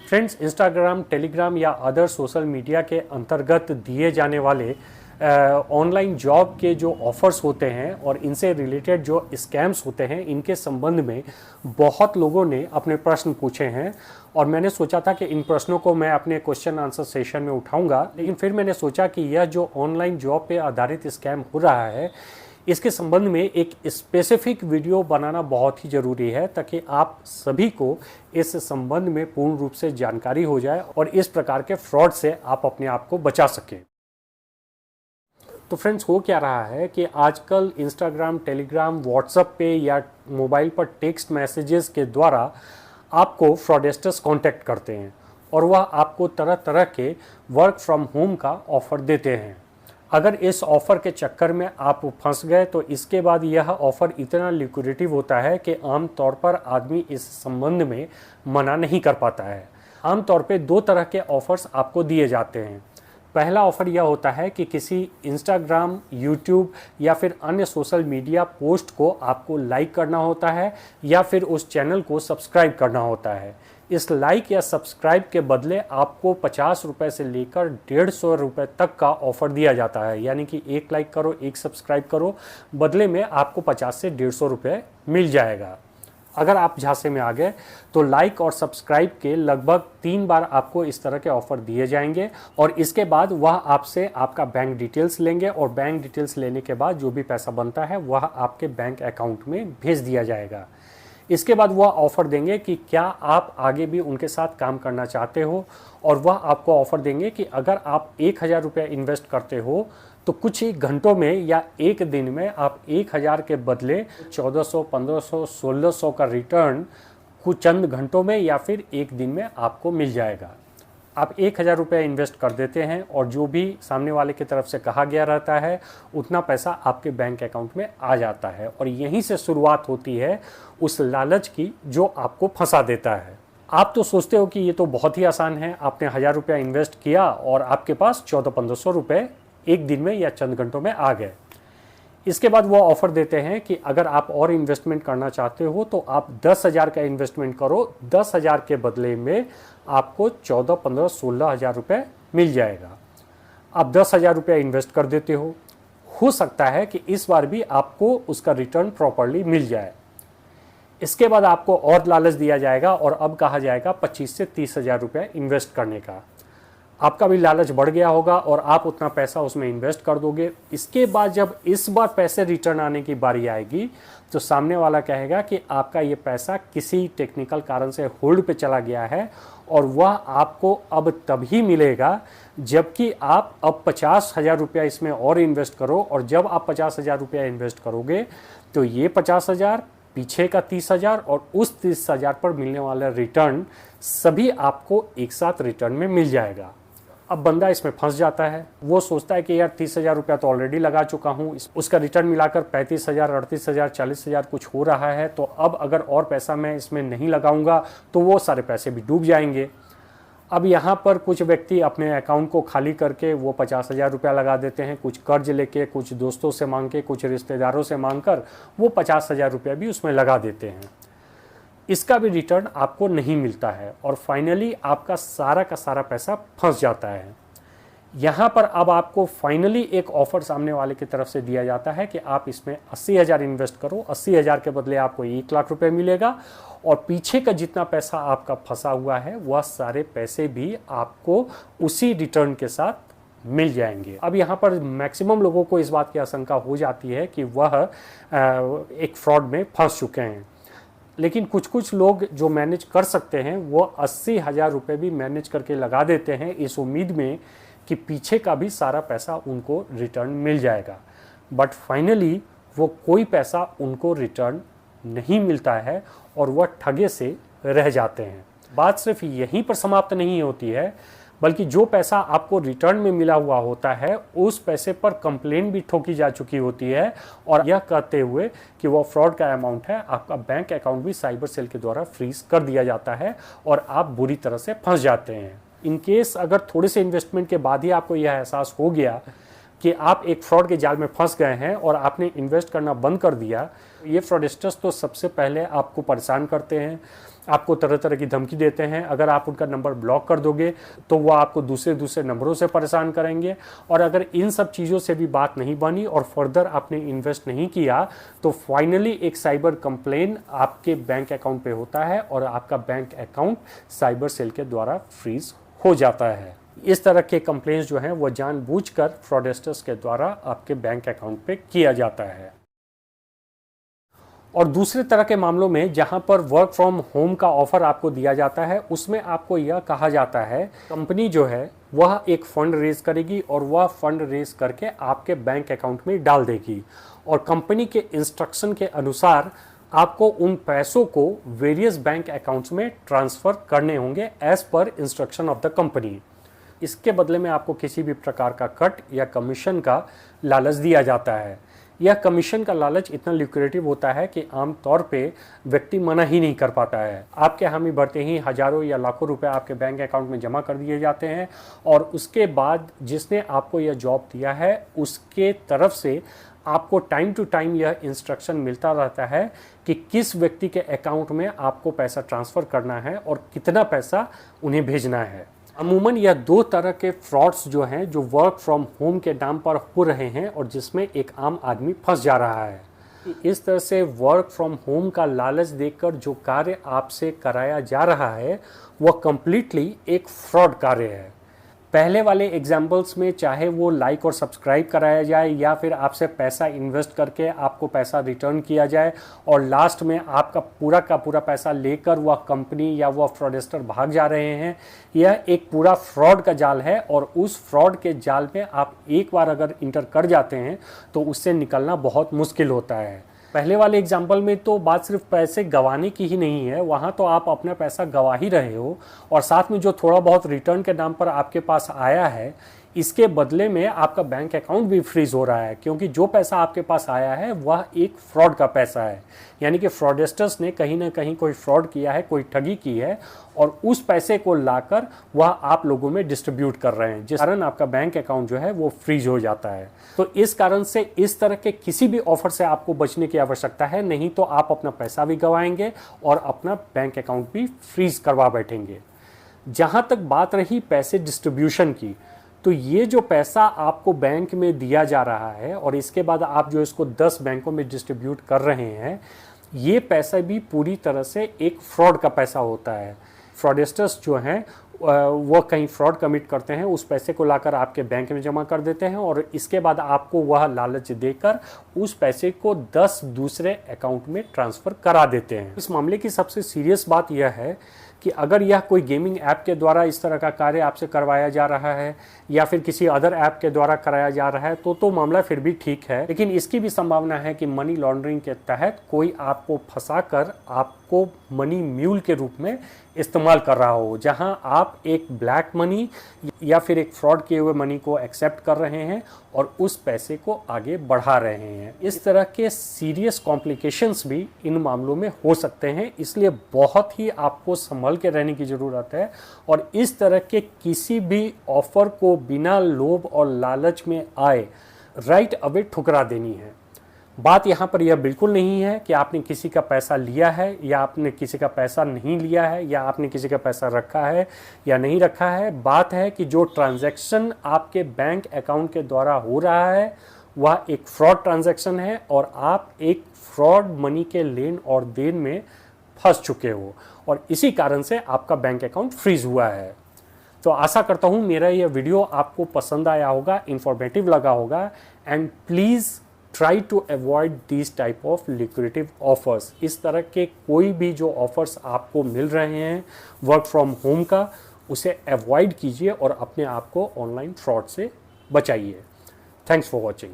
Friends, Instagram, Telegram या other social media के अंतर्गत दिए जाने वाले ऑनलाइन जॉब के जो ऑफ़र्स होते हैं और इनसे रिलेटेड जो स्कैम्स होते हैं, इनके संबंध में बहुत लोगों ने अपने प्रश्न पूछे हैं और मैंने सोचा था कि इन प्रश्नों को मैं अपने क्वेश्चन आंसर सेशन में उठाऊंगा। लेकिन फिर मैंने सोचा कि यह जो ऑनलाइन जॉब पे आधारित स्कैम हो रहा है, इसके संबंध में एक स्पेसिफिक वीडियो बनाना बहुत ही ज़रूरी है ताकि आप सभी को इस संबंध में पूर्ण रूप से जानकारी हो जाए और इस प्रकार के फ्रॉड से आप अपने आप को बचा सकें। तो फ्रेंड्स, हो क्या रहा है कि आजकल इंस्टाग्राम, टेलीग्राम, व्हाट्सएप पे या मोबाइल पर टेक्स्ट मैसेजेस के द्वारा आपको फ्रॉडस्टर्स कांटेक्ट करते हैं और वह आपको तरह तरह के वर्क फ्रॉम होम का ऑफ़र देते हैं। अगर इस ऑफ़र के चक्कर में आप फंस गए तो इसके बाद यह ऑफ़र इतना लिक्विडेटिव होता है कि आम तौर पर आदमी इस संबंध में मना नहीं कर पाता है। आम तौर पे दो तरह के ऑफ़र्स आपको दिए जाते हैं। पहला ऑफ़र यह होता है कि किसी इंस्टाग्राम, यूट्यूब या फिर अन्य सोशल मीडिया पोस्ट को आपको लाइक करना होता है या फिर उस चैनल को सब्सक्राइब करना होता है। इस लाइक या सब्सक्राइब के बदले आपको 50 रुपये से लेकर 150 रुपये तक का ऑफ़र दिया जाता है। यानी कि एक लाइक करो, एक सब्सक्राइब करो, बदले में आपको 50 से 150 रुपये मिल जाएगा। अगर आप झांसे में आ गए तो लाइक और सब्सक्राइब के लगभग 3 बार आपको इस तरह के ऑफ़र दिए जाएंगे और इसके बाद वह आपसे आपका बैंक डिटेल्स लेंगे और बैंक डिटेल्स लेने के बाद जो भी पैसा बनता है वह आपके बैंक अकाउंट में भेज दिया जाएगा। इसके बाद वह ऑफ़र देंगे कि क्या आप आगे भी उनके साथ काम करना चाहते हो और वह आपको ऑफ़र देंगे कि अगर आप 1000 रुपये इन्वेस्ट करते हो तो कुछ ही घंटों में या एक दिन में आप 1000 के बदले 1400, 1500, 1600 का रिटर्न कुछ चंद घंटों में या फिर एक दिन में आपको मिल जाएगा। आप 1000 रुपये इन्वेस्ट कर देते हैं और जो भी सामने वाले की तरफ से कहा गया रहता है उतना पैसा आपके बैंक अकाउंट में आ जाता है और यहीं से शुरुआत होती है उस लालच की जो आपको फंसा देता है। आप तो सोचते हो कि ये तो बहुत ही आसान है, आपने 1000 रुपया इन्वेस्ट किया और आपके पास 1400-1500 रुपये एक दिन में या चंद घंटों में आ गए। इसके बाद वो ऑफ़र देते हैं कि अगर आप और इन्वेस्टमेंट करना चाहते हो तो आप 10,000 का इन्वेस्टमेंट करो, 10,000 के बदले में आपको 14, 15, 16,000 रुपये मिल जाएगा। आप 10,000 रुपये इन्वेस्ट कर देते हो सकता है कि इस बार भी आपको उसका रिटर्न प्रॉपरली मिल जाए। इसके बाद आपको और लालच दिया जाएगा और अब कहा जाएगा 25 से 30,000 रुपये इन्वेस्ट करने का। आपका भी लालच बढ़ गया होगा और आप उतना पैसा उसमें इन्वेस्ट कर दोगे। इसके बाद जब इस बार पैसे रिटर्न आने की बारी आएगी तो सामने वाला कहेगा कि आपका ये पैसा किसी टेक्निकल कारण से होल्ड पे चला गया है और वह आपको अब तभी मिलेगा जबकि आप अब 50,000 रुपया इसमें और इन्वेस्ट करो और जब आप 50,000 रुपया इन्वेस्ट करोगे तो ये 50,000, पीछे का 30,000 और उस 30,000 पर मिलने वाला रिटर्न सभी आपको एक साथ रिटर्न में मिल जाएगा। अब बंदा इसमें फंस जाता है। वो सोचता है कि यार 30,000 रुपया तो ऑलरेडी लगा चुका हूँ, उसका रिटर्न मिलाकर 35,000, 38,000, 40,000 कुछ हो रहा है, तो अब अगर और पैसा मैं इसमें नहीं लगाऊंगा तो वो सारे पैसे भी डूब जाएंगे। अब यहाँ पर कुछ व्यक्ति अपने अकाउंट को खाली करके वो 50,000 रुपया लगा देते हैं, कुछ कर्ज लेके, कुछ दोस्तों से मांग के, कुछ रिश्तेदारों से मांग कर वो 50,000 रुपया भी उसमें लगा देते हैं। इसका भी रिटर्न आपको नहीं मिलता है और फाइनली आपका सारा का सारा पैसा फंस जाता है। यहाँ पर अब आपको फाइनली एक ऑफ़र सामने वाले की तरफ से दिया जाता है कि आप इसमें 80,000 इन्वेस्ट करो, 80,000 के बदले आपको 1 लाख रुपए मिलेगा और पीछे का जितना पैसा आपका फंसा हुआ है वह सारे पैसे भी आपको उसी रिटर्न के साथ मिल जाएंगे। अब यहाँ पर मैक्सिमम लोगों को इस बात की आशंका हो जाती है कि वह एक फ्रॉड में फंस चुके हैं, लेकिन कुछ लोग जो मैनेज कर सकते हैं वो 80,000 रुपये भी मैनेज करके लगा देते हैं इस उम्मीद में कि पीछे का भी सारा पैसा उनको रिटर्न मिल जाएगा। बट फाइनली वो कोई पैसा उनको रिटर्न नहीं मिलता है और वह ठगे से रह जाते हैं। बात सिर्फ यहीं पर समाप्त नहीं होती है, बल्कि जो पैसा आपको रिटर्न में मिला हुआ होता है उस पैसे पर कंप्लेन भी ठोकी जा चुकी होती है और यह कहते हुए कि वो फ्रॉड का अमाउंट है, आपका बैंक अकाउंट भी साइबर सेल के द्वारा फ्रीज कर दिया जाता है और आप बुरी तरह से फंस जाते हैं। इन केस अगर थोड़े से इन्वेस्टमेंट के बाद ही आपको यह एहसास हो गया कि आप एक फ्रॉड के जाल में फंस गए हैं और आपने इन्वेस्ट करना बंद कर दिया। ये फ्रॉडस्टर्स तो सबसे पहले आपको परेशान करते हैं, आपको तरह तरह की धमकी देते हैं। अगर आप उनका नंबर ब्लॉक कर दोगे तो वो आपको दूसरे नंबरों से परेशान करेंगे, और अगर इन सब चीज़ों से भी बात नहीं बनी और फर्दर आपने इन्वेस्ट नहीं किया तो फाइनली एक साइबर कंप्लेन आपके बैंक अकाउंट पे होता है और आपका बैंक अकाउंट साइबर सेल के द्वारा फ्रीज हो जाता है। इस तरह के कंप्लेंट्स जो हैं वो जानबूझकर फ्रॉडस्टर्स के द्वारा आपके बैंक अकाउंट पे किया जाता है। और दूसरे तरह के मामलों में जहां पर वर्क फ्रॉम होम का ऑफर आपको दिया जाता है, उसमें आपको यह कहा जाता है कंपनी जो है वह एक फंड रेज करेगी और वह फंड रेज करके आपके बैंक अकाउंट में डाल देगी, और कंपनी के इंस्ट्रक्शन के अनुसार आपको उन पैसों को वेरियस बैंक अकाउंट्स में ट्रांसफ़र करने होंगे as per instruction of the company. इसके बदले में आपको किसी भी प्रकार का कट या कमीशन का लालच दिया जाता है। यह कमीशन का लालच इतना ल्यूक्रेटिव होता है कि आमतौर पे व्यक्ति मना ही नहीं कर पाता है। आपके हामी भरते ही हज़ारों या लाखों रुपए आपके बैंक अकाउंट में जमा कर दिए जाते हैं, और उसके बाद जिसने आपको यह जॉब दिया है उसके तरफ से आपको टाइम टू टाइम यह इंस्ट्रक्शन मिलता रहता है कि किस व्यक्ति के अकाउंट में आपको पैसा ट्रांसफ़र करना है और कितना पैसा उन्हें भेजना है। अमूमन यह दो तरह के फ्रॉड्स जो हैं जो वर्क फ्रॉम होम के नाम पर हो रहे हैं और जिसमें एक आम आदमी फंस जा रहा है। इस तरह से वर्क फ्रॉम होम का लालच देकर जो कार्य आपसे कराया जा रहा है वह कंप्लीटली एक फ्रॉड कार्य है। पहले वाले एग्जाम्पल्स में चाहे वो लाइक और सब्सक्राइब कराया जाए या फिर आपसे पैसा इन्वेस्ट करके आपको पैसा रिटर्न किया जाए और लास्ट में आपका पूरा का पूरा पैसा लेकर वह कंपनी या वह फ्रॉडस्टर भाग जा रहे हैं, यह एक पूरा फ्रॉड का जाल है। और उस फ्रॉड के जाल में आप एक बार अगर इंटर कर जाते हैं तो उससे निकलना बहुत मुश्किल होता है। पहले वाले एग्जाम्पल में तो बात सिर्फ पैसे गंवाने की ही नहीं है, वहाँ तो आप अपना पैसा गंवा ही रहे हो और साथ में जो थोड़ा बहुत रिटर्न के नाम पर आपके पास आया है इसके बदले में आपका बैंक अकाउंट भी फ्रीज हो रहा है, क्योंकि जो पैसा आपके पास आया है वह एक फ्रॉड का पैसा है। यानी कि फ्रॉडस्टर्स ने कहीं ना कहीं कोई फ्रॉड किया है, कोई ठगी की है और उस पैसे को लाकर वह आप लोगों में डिस्ट्रीब्यूट कर रहे हैं, जिस कारण आपका बैंक अकाउंट जो है वो फ्रीज हो जाता है। तो इस कारण से इस तरह के किसी भी ऑफर से आपको बचने की आवश्यकता है, नहीं तो आप अपना पैसा भी गंवाएंगे और अपना बैंक अकाउंट भी फ्रीज करवा बैठेंगे। जहाँ तक बात रही पैसे डिस्ट्रीब्यूशन की, तो ये जो पैसा आपको बैंक में दिया जा रहा है और इसके बाद आप जो इसको 10 बैंकों में डिस्ट्रीब्यूट कर रहे हैं, ये पैसा भी पूरी तरह से एक फ्रॉड का पैसा होता है। फ्रॉडस्टर्स जो हैं वह कहीं फ्रॉड कमिट करते हैं, उस पैसे को लाकर आपके बैंक में जमा कर देते हैं और इसके बाद आपको वह लालच देकर उस पैसे को 10 दूसरे अकाउंट में ट्रांसफ़र करा देते हैं। इस मामले की सबसे सीरियस बात यह है कि अगर यह कोई गेमिंग ऐप के द्वारा इस तरह का कार्य आपसे करवाया जा रहा है या फिर किसी अदर ऐप के द्वारा कराया जा रहा है तो मामला फिर भी ठीक है, लेकिन इसकी भी संभावना है कि मनी लॉन्ड्रिंग के तहत कोई आपको फंसाकर आपको मनी म्यूल के रूप में इस्तेमाल कर रहा हो, जहां आप एक ब्लैक मनी या फिर एक फ्रॉड किए हुए मनी को एक्सेप्ट कर रहे हैं और उस पैसे को आगे बढ़ा रहे हैं। इस तरह के सीरियस कॉम्प्लिकेशंस भी इन मामलों में हो सकते हैं, इसलिए बहुत ही आपको संभल के रहने की ज़रूरत है और इस तरह के किसी भी ऑफर को बिना लोभ और लालच में आए राइट अवे ठुकरा देनी है। बात यहाँ पर यह बिल्कुल नहीं है कि आपने किसी का पैसा लिया है या आपने किसी का पैसा नहीं लिया है या आपने किसी का पैसा रखा है या नहीं रखा है। बात है कि जो ट्रांजैक्शन आपके बैंक अकाउंट के द्वारा हो रहा है वह एक फ्रॉड ट्रांजैक्शन है और आप एक फ्रॉड मनी के लेन और देन में फंस चुके हो और इसी कारण से आपका बैंक अकाउंट फ्रीज हुआ है। तो आशा करता हूँ मेरा यह वीडियो आपको पसंद आया होगा, इंफॉर्मेटिव लगा होगा, and please try to avoid this type of liquidative offers. इस तरह के कोई भी जो ऑफर्स आपको मिल रहे हैं वर्क फ्रॉम होम का, उसे अवॉइड कीजिए और अपने आप को ऑनलाइन फ्रॉड से बचाइए। Thanks for watching.